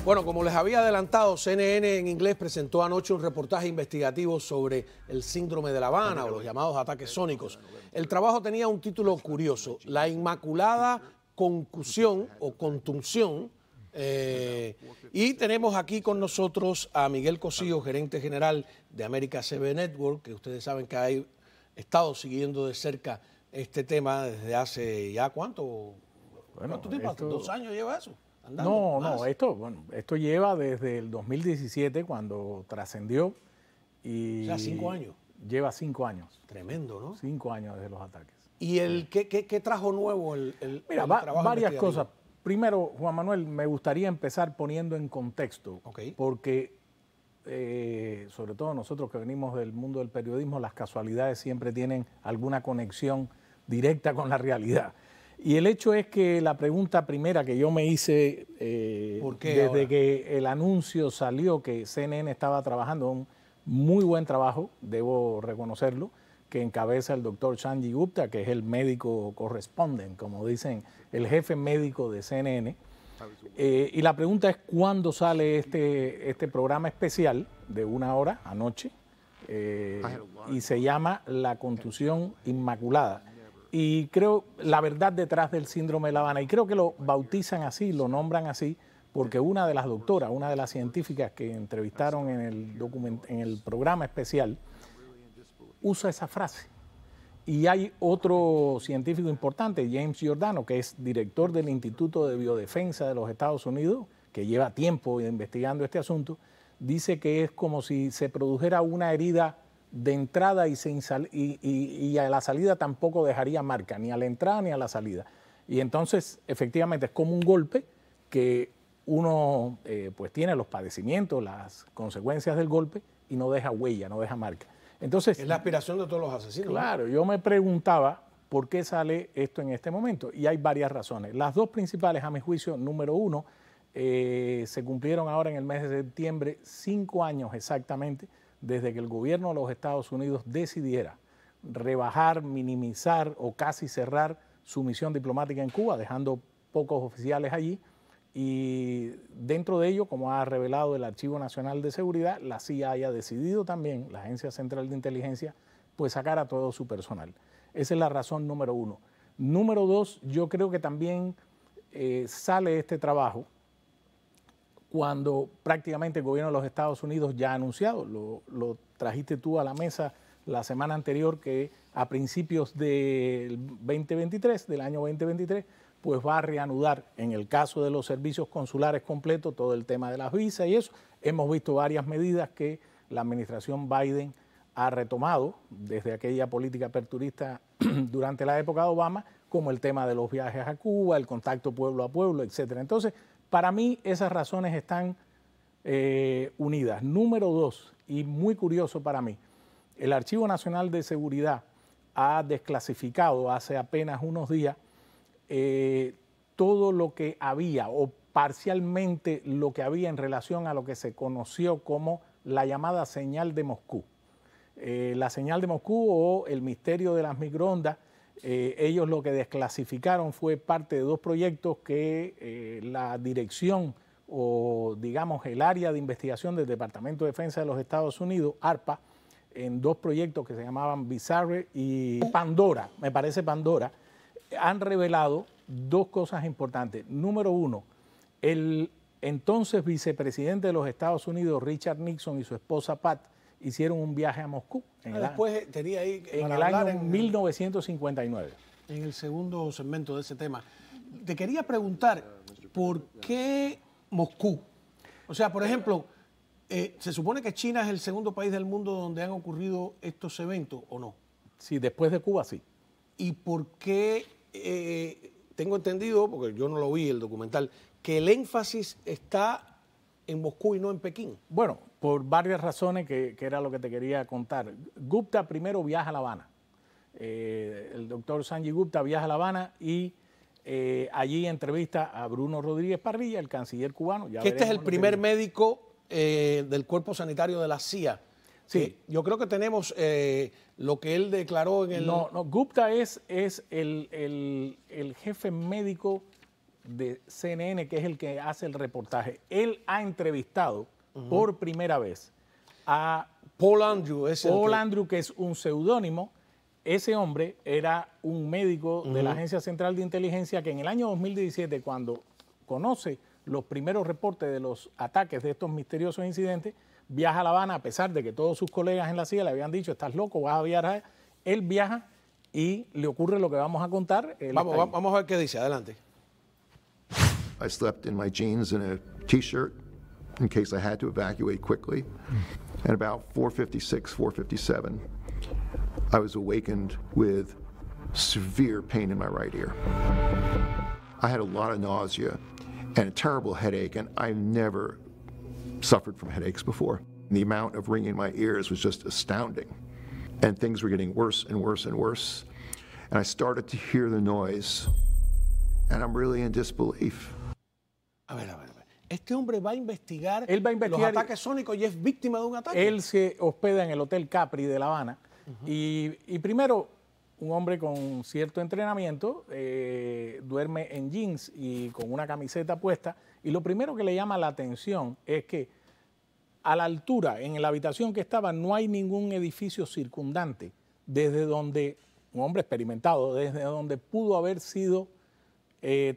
Bueno, como les había adelantado, CNN en inglés presentó anoche un reportaje investigativo sobre el síndrome de La Habana o los llamados ataques sónicos. El trabajo tenía un título curioso, La Inmaculada Concusión o Contunción. Y tenemos aquí con nosotros a Miguel Cosío, gerente general de America CB Network, que ustedes saben que ha estado siguiendo de cerca este tema desde hace ya ¿cuánto? ¿Cuánto tiempo? ¿2 años lleva eso? No, esto lleva desde el 2017 cuando trascendió y... O sea, 5 años. Lleva 5 años. Tremendo, ¿no? 5 años desde los ataques. ¿Y qué trajo nuevo el Mira, trabajo varias cosas. Primero, Juan Manuel, me gustaría empezar poniendo en contexto, porque sobre todo nosotros que venimos del mundo del periodismo, las casualidades siempre tienen alguna conexión directa con la realidad. Y el hecho es que la pregunta primera que yo me hice desde que el anuncio salió que CNN estaba trabajando, un muy buen trabajo, debo reconocerlo, que encabeza el doctor Sanjay Gupta, que es el médico correspondent, como dicen, el jefe médico de CNN. Y la pregunta es cuándo sale este programa especial de 1 hora anoche, y se llama La Contusión Inmaculada. Y creo la verdad detrás del síndrome de La Habana, y creo que lo bautizan así, lo nombran así, porque una de las doctoras, una de las científicas que entrevistaron en el programa especial, usa esa frase. Y hay otro científico importante, James Giordano, que es director del Instituto de Biodefensa de los Estados Unidos, que lleva tiempo investigando este asunto, dice que es como si se produjera una herida de entrada y a la salida tampoco dejaría marca, ni a la entrada ni a la salida. Y entonces, efectivamente, es como un golpe que uno pues tiene los padecimientos, las consecuencias del golpe y no deja huella, no deja marca. Entonces, es la aspiración de todos los asesinos. Claro, yo me preguntaba por qué sale esto en este momento y hay varias razones. Las dos principales, a mi juicio, número uno, se cumplieron ahora en el mes de septiembre 5 años exactamente desde que el gobierno de los Estados Unidos decidiera rebajar, minimizar o casi cerrar su misión diplomática en Cuba, dejando pocos oficiales allí. Y dentro de ello, como ha revelado el Archivo Nacional de Seguridad, la CIA haya decidido también, la Agencia Central de Inteligencia, pues sacar a todo su personal. Esa es la razón número uno. Número dos, yo creo que también sale este trabajo cuando prácticamente el gobierno de los Estados Unidos ya ha anunciado, lo trajiste tú a la mesa la semana anterior, que a principios del 2023, del año 2023, pues va a reanudar, en el caso de los servicios consulares completos, todo el tema de las visas y eso. Hemos visto varias medidas que la administración Biden ha retomado desde aquella política aperturista durante la época de Obama, como el tema de los viajes a Cuba, el contacto pueblo a pueblo, etcétera. Entonces, para mí esas razones están unidas. Número dos, y muy curioso para mí, el Archivo Nacional de Seguridad ha desclasificado hace apenas unos días todo lo que había o parcialmente lo que había en relación a lo que se conoció como la llamada señal de Moscú. La señal de Moscú o el misterio de las microondas, ellos lo que desclasificaron fue parte de 2 proyectos que la dirección o digamos el área de investigación del Departamento de Defensa de los Estados Unidos, ARPA, en 2 proyectos que se llamaban Bizarre y Pandora, me parece Pandora, han revelado 2 cosas importantes. Número uno, el entonces vicepresidente de los Estados Unidos, Richard Nixon, y su esposa Pat, hicieron un viaje a Moscú en el año 1959. En el segundo segmento de ese tema. Te quería preguntar, ¿por qué Moscú? O sea, por ejemplo, ¿se supone que China es el segundo país del mundo donde han ocurrido estos eventos o no? Sí, después de Cuba sí. ¿Y por qué, tengo entendido, porque yo no lo vi el documental, que el énfasis está en Moscú y no en Pekín? Bueno, por varias razones que era lo que te quería contar. Gupta primero viaja a La Habana. El doctor Sanjay Gupta viaja a La Habana y allí entrevista a Bruno Rodríguez Parrilla, el canciller cubano. Ya que este es el primer médico del cuerpo sanitario de la CIA. Sí. Yo creo que tenemos lo que él declaró en el... No, Gupta es el jefe médico de CNN, que es el que hace el reportaje, él ha entrevistado por primera vez a Paul Andrew, que es un seudónimo. Ese hombre era un médico de la Agencia Central de Inteligencia que en el año 2017, cuando conoce los primeros reportes de los ataques de estos misteriosos incidentes, viaja a La Habana, a pesar de que todos sus colegas en la CIA le habían dicho, estás loco, vas a viajar. Él viaja y le ocurre lo que vamos a contar. Vamos a ver qué dice, adelante. I slept in my jeans and a t-shirt in case I had to evacuate quickly. At about 4:56, 4:57, I was awakened with severe pain in my right ear. I had a lot of nausea and a terrible headache, and I've never suffered from headaches before. The amount of ringing in my ears was just astounding. And things were getting worse and worse and worse. And I started to hear the noise, and I'm really in disbelief. A ver. Este hombre va a investigar, Él va a investigar los ataques sónicos y es víctima de un ataque. Él se hospeda en el Hotel Capri de La Habana y primero, un hombre con cierto entrenamiento duerme en jeans y con una camiseta puesta, y lo primero que le llama la atención es que a la altura, en la habitación que estaba, no hay ningún edificio circundante desde donde, un hombre experimentado, desde donde pudo haber sido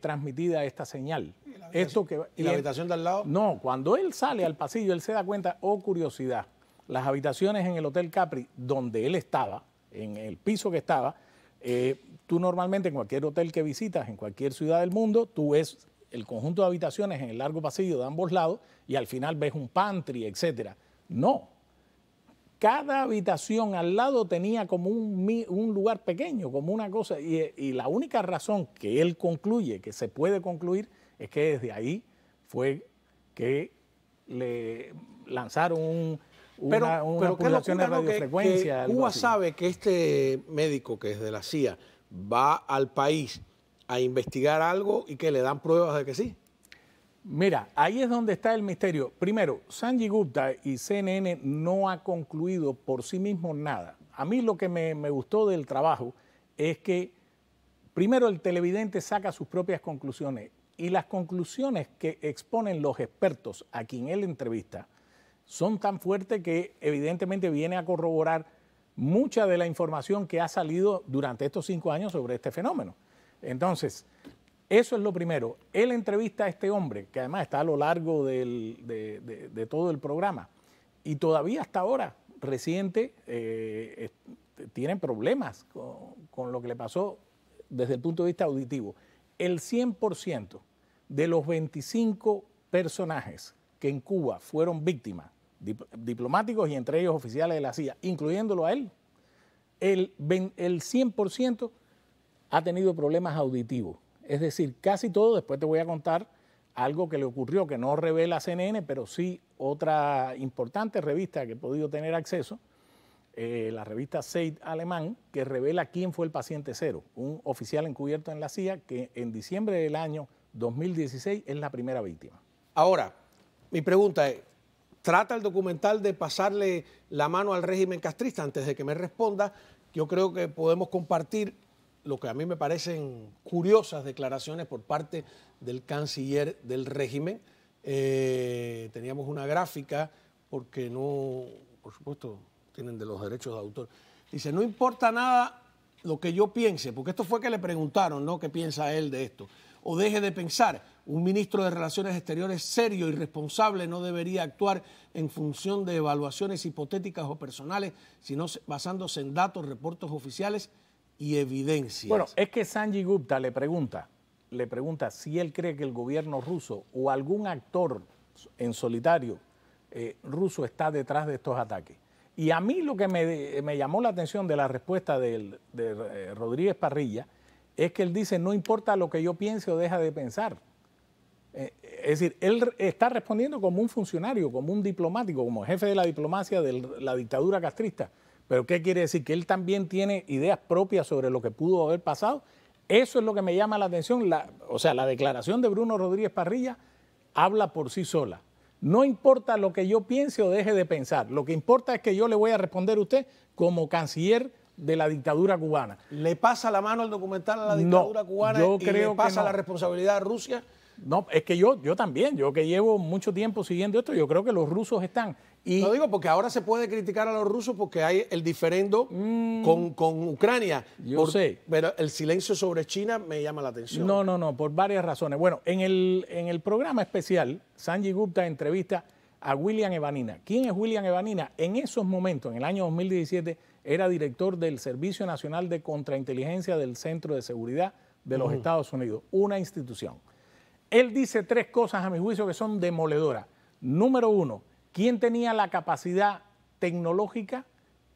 transmitida esta señal. ¿Y la habitación de al lado? No, cuando él sale al pasillo, él se da cuenta, curiosidad, las habitaciones en el Hotel Capri, donde él estaba, en el piso que estaba, tú normalmente en cualquier hotel que visitas, en cualquier ciudad del mundo, tú ves el conjunto de habitaciones en el largo pasillo de ambos lados y al final ves un pantry, etcétera. No. Cada habitación al lado tenía como un lugar pequeño, como una cosa, y la única razón que él concluye, que se puede concluir, es que desde ahí fue que le lanzaron una pulsación de radiofrecuencia. Que Cuba sabe que este médico, que es de la CIA, va al país a investigar algo y que le dan pruebas de que sí. Mira, ahí es donde está el misterio. Primero, Sanjay Gupta y CNN no ha concluido por sí mismo nada. A mí lo que me gustó del trabajo es que, primero, el televidente saca sus propias conclusiones y las conclusiones que exponen los expertos a quien él entrevista son tan fuertes que evidentemente viene a corroborar mucha de la información que ha salido durante estos 5 años sobre este fenómeno. Entonces, eso es lo primero. Él entrevista a este hombre, que además está a lo largo de todo el programa, y todavía hasta ahora, reciente, tiene problemas con lo que le pasó desde el punto de vista auditivo. El 100% de los 25 personajes que en Cuba fueron víctimas, diplomáticos y entre ellos oficiales de la CIA, incluyéndolo a él, el 100% ha tenido problemas auditivos. Es decir, casi todo. Después te voy a contar algo que le ocurrió, que no revela CNN, pero sí otra importante revista que he podido tener acceso, la revista Zeit alemán, que revela quién fue el paciente cero, un oficial encubierto en la CIA que en diciembre del año 2016 es la primera víctima. Ahora, mi pregunta es, ¿trata el documental de pasarle la mano al régimen castrista? Antes de que me responda, yo creo que podemos compartir lo que a mí me parecen curiosas declaraciones por parte del canciller del régimen. Teníamos una gráfica, porque no, por supuesto, tienen de los derechos de autor. Dice, no importa nada lo que yo piense, porque esto fue que le preguntaron, ¿no? ¿Qué piensa él de esto? O deje de pensar, un ministro de Relaciones Exteriores serio y responsable no debería actuar en función de evaluaciones hipotéticas o personales, sino basándose en datos, reportes oficiales y evidencias. Bueno, es que Sanjay Gupta le pregunta si él cree que el gobierno ruso o algún actor en solitario ruso está detrás de estos ataques. Y a mí lo que me llamó la atención de la respuesta de Rodríguez Parrilla es que él dice, no importa lo que yo piense o deja de pensar. Es decir, él está respondiendo como un funcionario, como un diplomático, como jefe de la diplomacia de la dictadura castrista. ¿Pero qué quiere decir? ¿Que él también tiene ideas propias sobre lo que pudo haber pasado? Eso es lo que me llama la atención. La declaración de Bruno Rodríguez Parrilla habla por sí sola. No importa lo que yo piense o deje de pensar. Lo que importa es que yo le voy a responder a usted como canciller de la dictadura cubana. ¿Le pasa la mano el documental a la dictadura cubana yo y creo le pasa que no. la responsabilidad a Rusia? No, es que yo también, yo que llevo mucho tiempo siguiendo esto, yo creo que los rusos están... Lo digo porque ahora se puede criticar a los rusos porque hay el diferendo con Ucrania. Yo sé. Pero el silencio sobre China me llama la atención. No, por varias razones. Bueno, en el programa especial, Sanjay Gupta entrevista a William Evanina. ¿Quién es William Evanina? En esos momentos, en el año 2017, era director del Servicio Nacional de Contrainteligencia del Centro de Seguridad de los Estados Unidos, una institución. Él dice 3 cosas, a mi juicio, que son demoledoras. Número 1, ¿quién tenía la capacidad tecnológica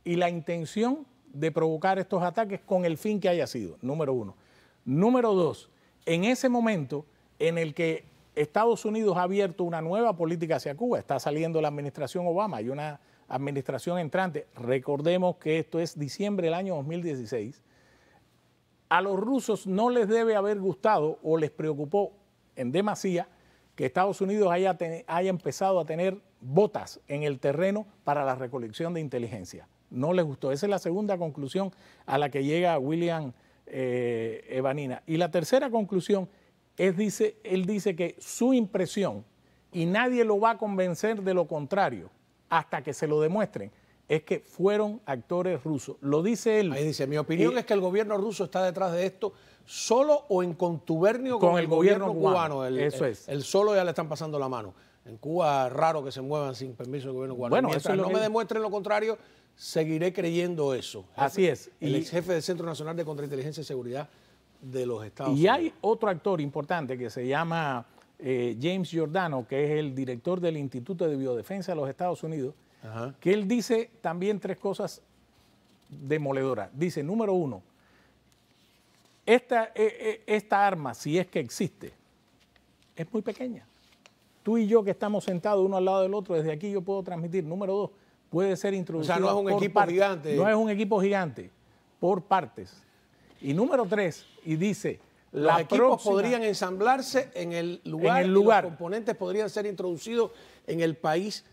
y la intención de provocar estos ataques con el fin que haya sido? Número 1. Número 2, en ese momento en el que Estados Unidos ha abierto una nueva política hacia Cuba, está saliendo la administración Obama y una administración entrante, recordemos que esto es diciembre del año 2016, a los rusos no les debe haber gustado o les preocupó en demasía que Estados Unidos haya empezado a tener botas en el terreno para la recolección de inteligencia. No les gustó. Esa es la segunda conclusión a la que llega William Evanina. Y la tercera conclusión es, él dice que su impresión, y nadie lo va a convencer de lo contrario hasta que se lo demuestren, es que fueron actores rusos. Lo dice él. Ahí dice, mi opinión es que el gobierno ruso está detrás de esto solo o en contubernio con el gobierno cubano. Eso es. El solo ya le están pasando la mano. En Cuba es raro que se muevan sin permiso del gobierno cubano. Bueno, mientras eso es no me demuestren lo contrario, seguiré creyendo eso. Así es. El ex jefe del Centro Nacional de Contrainteligencia y Seguridad de los Estados Unidos. Y hay otro actor importante que se llama James Giordano, que es el director del Instituto de Biodefensa de los Estados Unidos, que él dice también 3 cosas demoledoras. Dice, número 1, esta arma, si es que existe, es muy pequeña. Tú y yo que estamos sentados uno al lado del otro, desde aquí yo puedo transmitir. Número 2, puede ser introducido. O sea, no es un equipo gigante. No es un equipo gigante, por partes. Y número 3, y dice... Los equipos podrían ensamblarse en el lugar. Y los componentes podrían ser introducidos en el país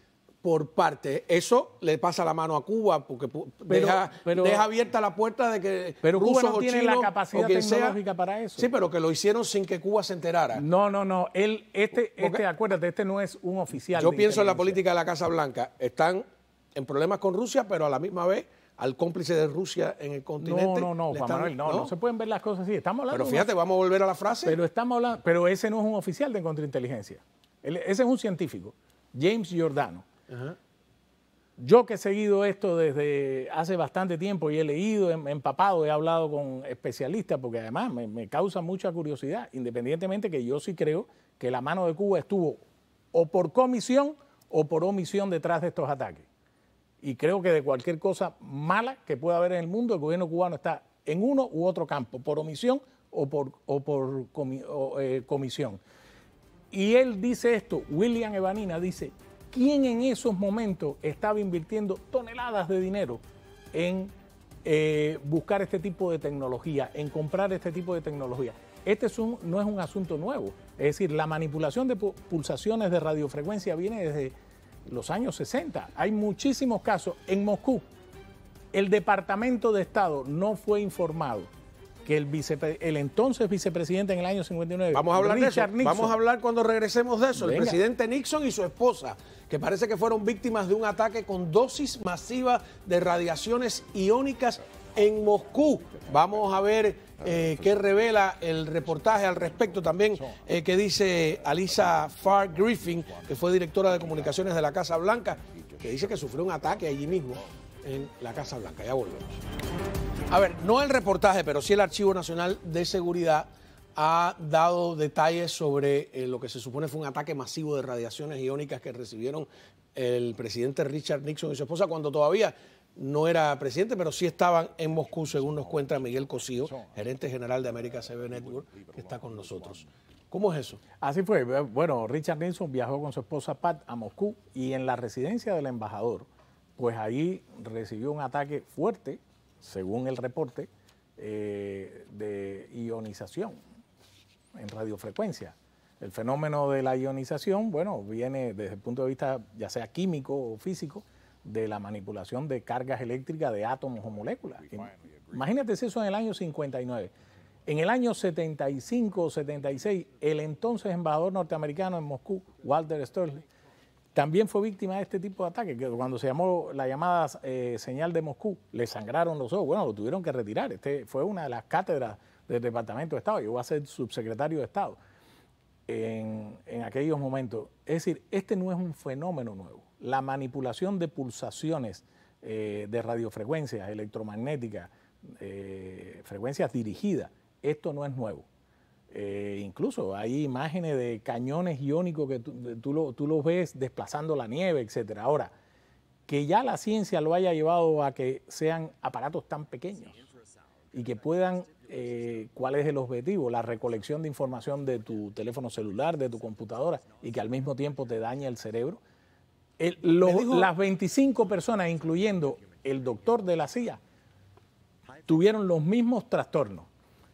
por parte. Eso le pasa la mano a Cuba porque deja abierta la puerta de que pero rusos Cuba no tiene chinos, la capacidad tecnológica para eso. Sí, pero que lo hicieron sin que Cuba se enterara. No. Acuérdate, este no es un oficial. Yo pienso en la política de la Casa Blanca. Están en problemas con Rusia, pero a la misma vez al cómplice de Rusia en el continente. No, Juan Manuel, no se pueden ver las cosas así. Estamos hablando. Pero fíjate, vamos a volver a la frase. Pero ese no es un oficial de contrainteligencia. Ese es un científico, James Giordano. Yo que he seguido esto desde hace bastante tiempo y he leído, empapado, he hablado con especialistas, porque además me causa mucha curiosidad, independientemente que yo sí creo que la mano de Cuba estuvo o por comisión o por omisión detrás de estos ataques. Y creo que de cualquier cosa mala que pueda haber en el mundo, el gobierno cubano está en uno u otro campo, por omisión o por comisión. Y él dice esto, William Evanina dice, ¿quién en esos momentos estaba invirtiendo toneladas de dinero en buscar este tipo de tecnología, en comprar este tipo de tecnología? No es un asunto nuevo. Es decir, la manipulación de pulsaciones de radiofrecuencia viene desde los años 60. Hay muchísimos casos. En Moscú, el Departamento de Estado no fue informado que el entonces vicepresidente en el año 59, vamos a hablar Richard de eso. Nixon, vamos a hablar cuando regresemos de eso. Venga. El presidente Nixon y su esposa, que parece que fueron víctimas de un ataque con dosis masiva de radiaciones iónicas en Moscú. Vamos a ver qué revela el reportaje al respecto. También que dice Alisa Farr Griffin, que fue directora de comunicaciones de la Casa Blanca, que dice que sufrió un ataque allí mismo en la Casa Blanca. Ya volvemos. A ver, no el reportaje, pero sí el Archivo Nacional de Seguridad ha dado detalles sobre lo que se supone fue un ataque masivo de radiaciones iónicas que recibieron el presidente Richard Nixon y su esposa cuando todavía no era presidente, pero sí estaban en Moscú, según nos cuenta Miguel Cosío, gerente general de America CB Network, que está con nosotros. ¿Cómo es eso? Así fue. Bueno, Richard Nixon viajó con su esposa Pat a Moscú y en la residencia del embajador, pues ahí recibió un ataque fuerte, según el reporte, de ionización en radiofrecuencia. El fenómeno de la ionización, bueno, viene desde el punto de vista ya sea químico o físico, de la manipulación de cargas eléctricas de átomos o moléculas. Imagínate si eso en el año 59. En el año 75 o 76, el entonces embajador norteamericano en Moscú, Walter Sterling, también fue víctima de este tipo de ataques, que cuando se llamó la llamada señal de Moscú, le sangraron los ojos. Bueno, lo tuvieron que retirar. Este fue una de las cátedras del Departamento de Estado. Llegó a ser subsecretario de Estado en aquellos momentos. Es decir, este no es un fenómeno nuevo. La manipulación de pulsaciones de radiofrecuencias electromagnéticas, frecuencias dirigidas, esto no es nuevo. Incluso hay imágenes de cañones iónicos que tú los ves desplazando la nieve, etc. Ahora, que ya la ciencia lo haya llevado a que sean aparatos tan pequeños y que puedan, ¿cuál es el objetivo? La recolección de información de tu teléfono celular, de tu computadora, y que al mismo tiempo te daña el cerebro. Las 25 personas, incluyendo el doctor de la CIA, tuvieron los mismos trastornos.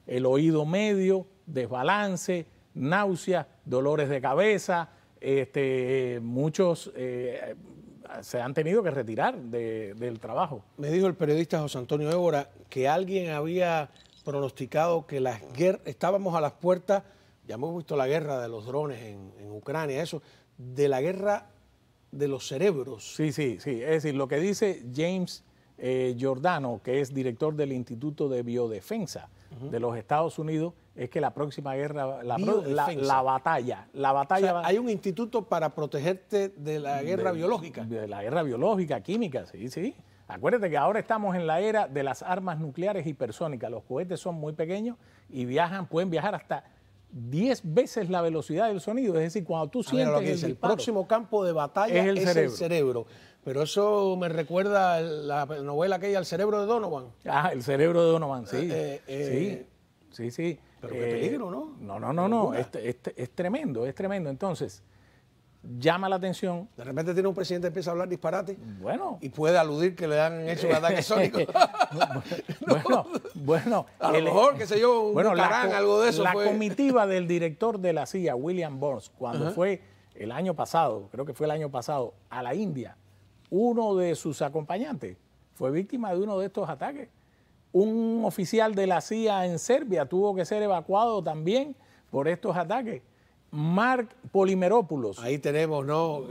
El oído medio, desbalance, náuseas, dolores de cabeza, muchos se han tenido que retirar del trabajo. Me dijo el periodista José Antonio Évora que alguien había pronosticado que estábamos a las puertas, ya hemos visto la guerra de los drones en Ucrania, eso, de la guerra de los cerebros. Sí. Es decir, lo que dice James Giordano, que es director del Instituto de Biodefensa de los Estados Unidos, es que la próxima guerra, la batalla... O sea, hay un instituto para protegerte de la guerra biológica. De la guerra biológica, química, sí. Acuérdate que ahora estamos en la era de las armas nucleares hipersónicas. Los cohetes son muy pequeños y pueden viajar hasta 10 veces la velocidad del sonido. Es decir, cuando tú sientes el próximo campo de batalla es el cerebro. Pero eso me recuerda la novela aquella, El cerebro de Donovan. El cerebro de Donovan, sí. Sí. Pero qué peligro, ¿no? No. Es tremendo, es tremendo. Entonces, llama la atención. De repente tiene un presidente que empieza a hablar disparate. Bueno. Y puede aludir que le han hecho un ataque sónico. Bueno. A lo mejor, qué sé yo, algo de eso. La comitiva del director de la CIA, William Burns, cuando fue el año pasado, creo que fue el año pasado, a la India, uno de sus acompañantes fue víctima de uno de estos ataques. Un oficial de la CIA en Serbia tuvo que ser evacuado también por estos ataques. Mark Polimeropoulos. Ahí tenemos, ¿no?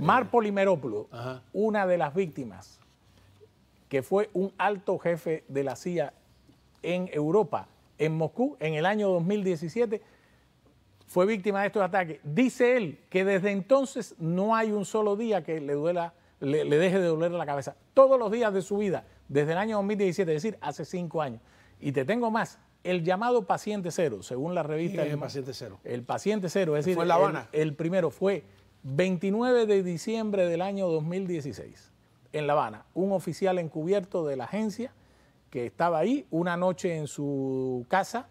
Mark Polimeropoulos, una de las víctimas, que fue un alto jefe de la CIA en Europa, en Moscú, en el año 2017, fue víctima de estos ataques. Dice él que desde entonces no hay un solo día que le deje de doler la cabeza. Todos los días de su vida, desde el año 2017, es decir, hace 5 años. Y te tengo más, el llamado paciente cero, según la revista... ¿Quién es el paciente cero? El paciente cero, es decir, ¿fue en La Habana? El primero fue 29 de diciembre del año 2016, en La Habana. Un oficial encubierto de la agencia que estaba ahí una noche en su casa,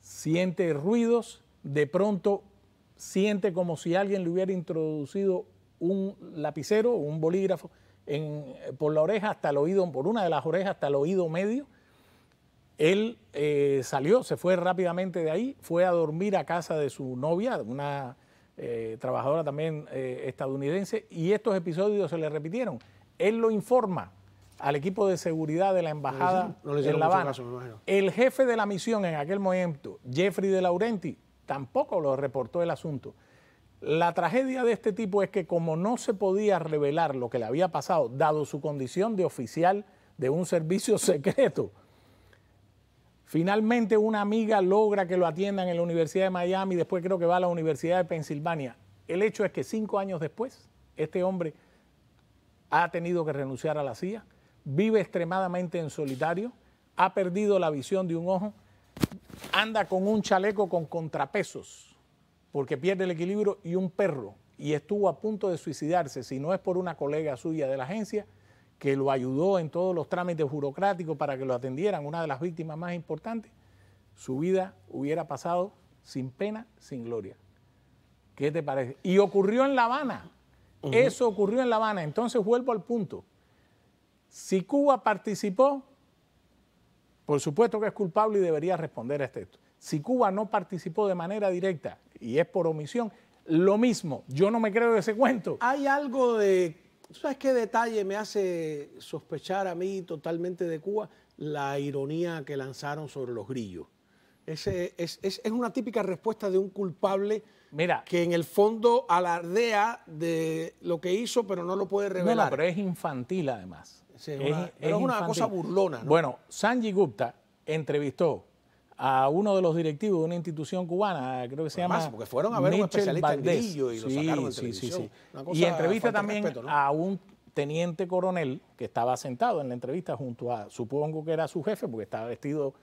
siente ruidos, de pronto siente como si alguien le hubiera introducido un lapicero, un bolígrafo, por la oreja hasta el oído, por una de las orejas hasta el oído medio. Él salió, se fue rápidamente de ahí, fue a dormir a casa de su novia, una trabajadora también estadounidense, y estos episodios se le repitieron. Él lo informa al equipo de seguridad de la embajada en La Habana. El jefe de la misión en aquel momento, Jeffrey De Laurenti, tampoco lo reportó el asunto. La tragedia de este tipo es que como no se podía revelar lo que le había pasado, dado su condición de oficial de un servicio secreto, finalmente una amiga logra que lo atiendan en la Universidad de Miami, después creo que va a la Universidad de Pensilvania. El hecho es que 5 años después, este hombre ha tenido que renunciar a la CIA, vive extremadamente en solitario, ha perdido la visión de un ojo, anda con un chaleco con contrapesos, porque pierde el equilibrio, y un perro, y estuvo a punto de suicidarse, si no es por una colega suya de la agencia que lo ayudó en todos los trámites burocráticos para que lo atendieran, una de las víctimas más importantes. Su vida hubiera pasado sin pena, sin gloria. ¿Qué te parece? Y ocurrió en La Habana. Eso ocurrió en La Habana. Entonces vuelvo al punto. Si Cuba participó, por supuesto que es culpable y debería responder a esto. Si Cuba no participó de manera directa y es por omisión, lo mismo. Yo no me creo ese cuento. ¿Hay algo de ¿Sabes qué detalle me hace sospechar a mí totalmente de Cuba? La ironía que lanzaron sobre los grillos. Es una típica respuesta de un culpable, mira, que en el fondo alardea de lo que hizo, pero no lo puede revelar. No, pero es infantil además. Sí, es una cosa burlona, ¿no? Bueno, Sanjay Gupta entrevistó a uno de los directivos de una institución cubana, creo que se llama porque fueron a ver un especialista en grillo y lo sacaron en televisión. Y entrevista también respeto, ¿no? A un teniente coronel que estaba sentado en la entrevista junto a, supongo que era su jefe, porque estaba vestido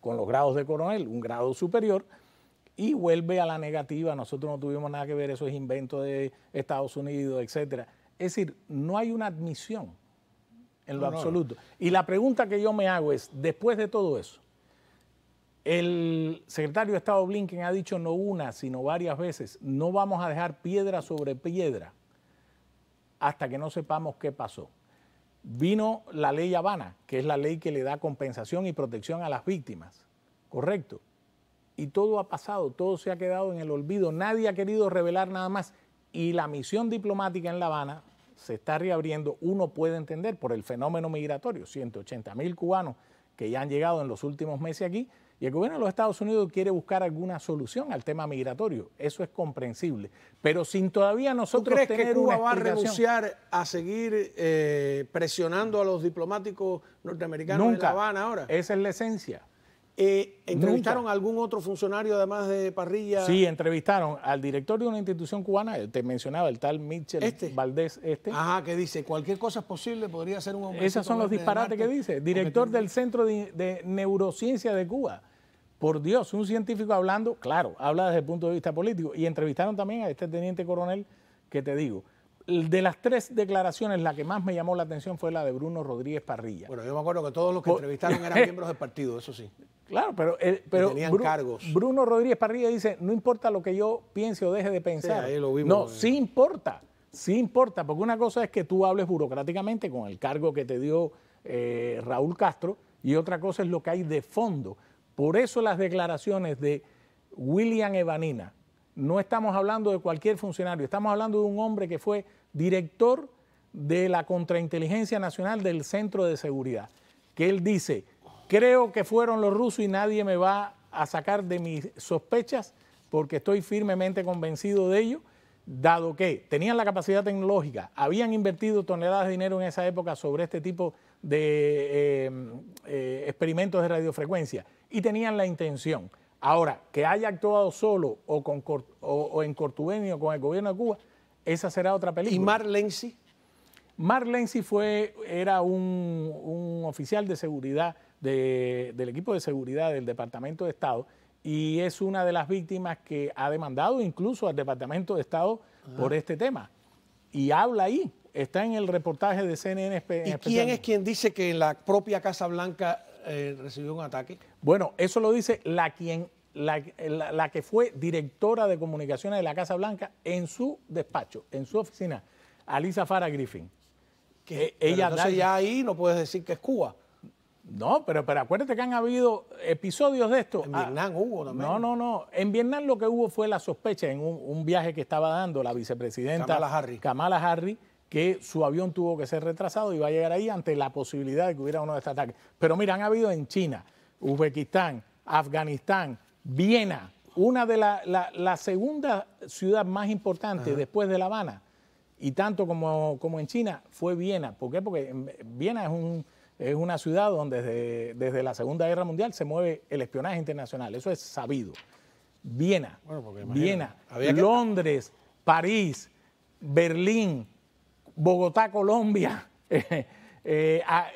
con los grados de coronel, un grado superior, y vuelve a la negativa. Nosotros no tuvimos nada que ver, eso es invento de Estados Unidos, etcétera. Es decir, no hay una admisión en lo absoluto. Y la pregunta que yo me hago es, después de todo eso, el secretario de Estado Blinken ha dicho no una, sino varias veces, no vamos a dejar piedra sobre piedra hasta que no sepamos qué pasó. Vino la ley Habana, que es la ley que le da compensación y protección a las víctimas, ¿correcto? Y todo ha pasado, todo se ha quedado en el olvido, nadie ha querido revelar nada más. Y la misión diplomática en La Habana se está reabriendo, uno puede entender, por el fenómeno migratorio, 180.000 cubanos que ya han llegado en los últimos meses aquí, y el gobierno de los Estados Unidos quiere buscar alguna solución al tema migratorio. Eso es comprensible. Pero sin todavía nosotros tener tener que Cuba una va a renunciar a seguir presionando a los diplomáticos norteamericanos en La Habana ahora? Esa es la esencia. ¿Entrevistaron a algún otro funcionario además de Parrilla? Sí, entrevistaron al director de una institución cubana, te mencionaba, el tal Mitchell Valdés. Ajá, que dice, cualquier cosa es posible, podría ser un hombre. Esos son los disparates que dice. Director del Centro de Neurociencia de Cuba. Por Dios, un científico hablando, claro, habla desde el punto de vista político. Y entrevistaron también a este teniente coronel que te digo. De las tres declaraciones, la que más me llamó la atención fue la de Bruno Rodríguez Parrilla. Bueno, yo me acuerdo que todos los que entrevistaron eran miembros del partido, eso sí. Claro, pero tenían cargos. Bruno Rodríguez Parrilla dice, no importa lo que yo piense o deje de pensar. Sí, ahí lo vimos, no, sí importa, porque una cosa es que tú hables burocráticamente con el cargo que te dio Raúl Castro y otra cosa es lo que hay de fondo. Por eso las declaraciones de William Evanina, no estamos hablando de cualquier funcionario, estamos hablando de un hombre que fue director de la Contrainteligencia Nacional del Centro de Seguridad, que él dice, creo que fueron los rusos y nadie me va a sacar de mis sospechas porque estoy firmemente convencido de ello, dado que tenían la capacidad tecnológica, habían invertido toneladas de dinero en esa época sobre este tipo de experimentos de radiofrecuencia y tenían la intención. Ahora, que haya actuado solo o en cortuvenio con el gobierno de Cuba, esa será otra película. ¿Y Mark Lenzi? Mark Lenzi era un oficial de seguridad del equipo de seguridad del Departamento de Estado y es una de las víctimas que ha demandado incluso al Departamento de Estado por este tema. Y habla ahí, está en el reportaje de CNN. ¿Y quién es quien dice que en la propia Casa Blanca recibió un ataque? Bueno, eso lo dice la que fue directora de comunicaciones de la Casa Blanca en su despacho, en su oficina, Alisa Farah Griffin. Entonces ya ahí no puedes decir que es Cuba. No, pero acuérdate que han habido episodios de esto. En Vietnam hubo también. No. En Vietnam lo que hubo fue la sospecha en un viaje que estaba dando la vicepresidenta Kamala Harris, que su avión tuvo que ser retrasado y va a llegar ahí ante la posibilidad de que hubiera uno de estos ataques. Pero mira, han habido en China, Uzbekistán, Afganistán, Viena, una de la segunda ciudad más importante después de La Habana, y tanto como en China, fue Viena. ¿Por qué? Porque Viena es una ciudad donde desde la Segunda Guerra Mundial se mueve el espionaje internacional, eso es sabido. Viena, Londres, París, Berlín, Bogotá, Colombia,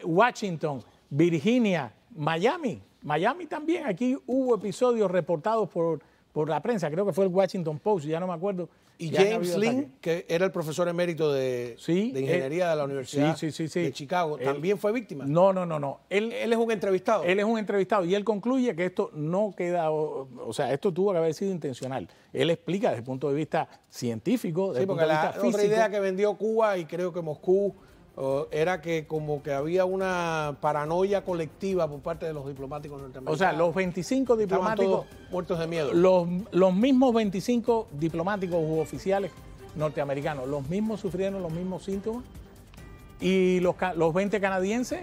Washington, Virginia, Miami también. Aquí hubo episodios reportados por la prensa, creo que fue el Washington Post, ya no me acuerdo. Y James Lynn, que era el profesor emérito de ingeniería de la Universidad de Chicago, ¿también fue víctima? No. Él es un entrevistado. Él es un entrevistado y él concluye que esto no queda, o sea, esto tuvo que haber sido intencional. Él explica desde el punto de vista científico, desde el punto de vista físico. Otra idea que vendió Cuba y creo que Moscú era que como que había una paranoia colectiva por parte de los diplomáticos norteamericanos. O sea, los 25 diplomáticos estaban todos muertos de miedo. Los mismos 25 diplomáticos u oficiales norteamericanos, los mismos sufrieron los mismos síntomas ¿Y los 20 canadienses?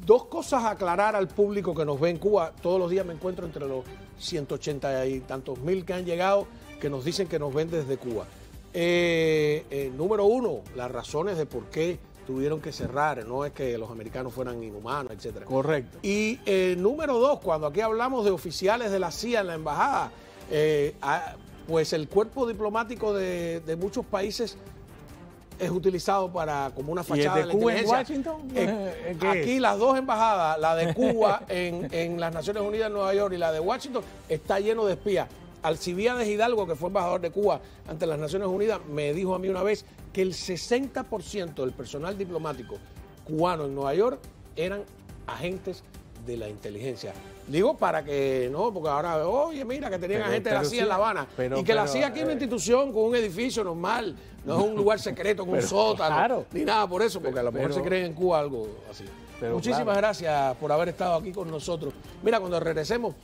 Dos cosas a aclarar al público que nos ve en Cuba. Todos los días me encuentro entre los 180 y tantos mil que han llegado, que nos dicen que nos ven desde Cuba. Número uno, las razones de por qué tuvieron que cerrar. No es que los americanos fueran inhumanos, etcétera. Correcto. Y número dos, cuando aquí hablamos de oficiales de la CIA en la embajada, pues el cuerpo diplomático de muchos países es utilizado como una fachada ¿Y el de Cuba de la en Washington? Aquí las dos embajadas, la de Cuba en las Naciones Unidas en Nueva York y la de Washington, está lleno de espías. Alcibiades Hidalgo, que fue embajador de Cuba ante las Naciones Unidas, me dijo a mí una vez que el 60% del personal diplomático cubano en Nueva York eran agentes de la inteligencia. Digo para que no, porque ahora, oye, mira, que tenían agentes de la CIA en La Habana. Y que la CIA aquí es una institución con un edificio normal, no es un lugar secreto con un sótano, claro, ni nada por eso, porque a lo mejor se creen en Cuba algo así. Muchísimas gracias por haber estado aquí con nosotros. Mira, cuando regresemos,